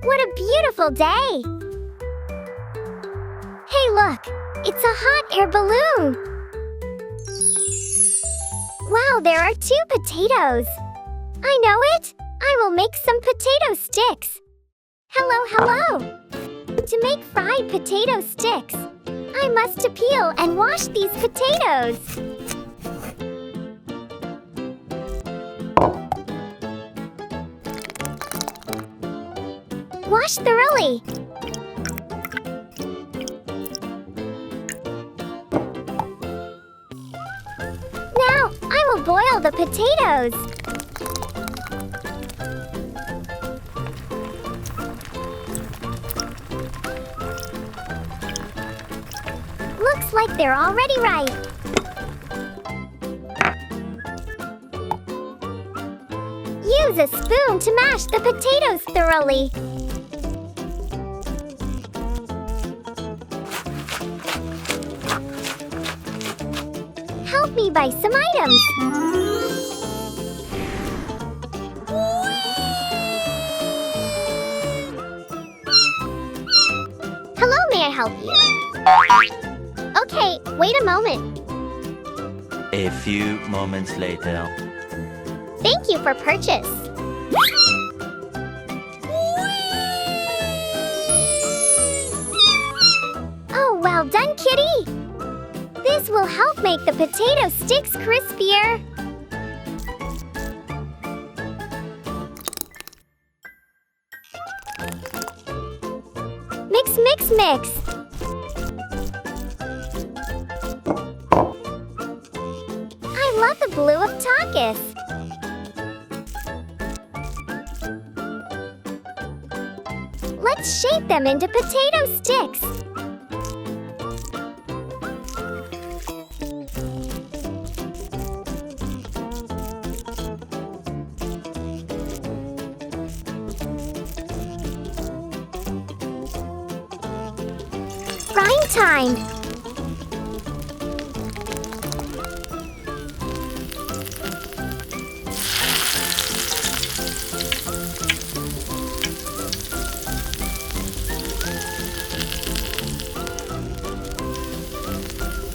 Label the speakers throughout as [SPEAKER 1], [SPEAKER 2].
[SPEAKER 1] What a beautiful day! Hey look, it's a hot air balloon! Wow, there are 2 potatoes! I know it! I will make some potato sticks! Hello! To make fried potato sticks, I must peel and wash these potatoes. Wash thoroughly. Now, I will boil the potatoes. Looks like they're already ripe. Use a spoon to mash the potatoes thoroughly. Help me buy some items. Hello, may I help you? Okay, wait a moment.
[SPEAKER 2] A few moments later.
[SPEAKER 1] Thank you for purchase. Oh, well done, kitty! This will help make the potato sticks crispier. Mix. I love the blue of Takis. Let's shape them into potato sticks. Frying time.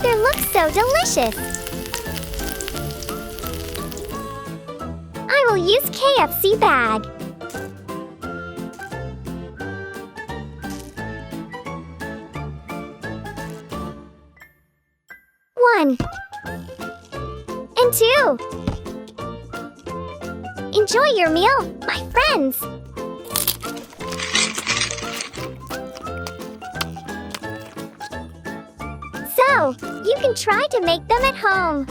[SPEAKER 1] They look so delicious. I will use KFC bag. One and 2. Enjoy your meal, my friends. So, you can try to make them at home.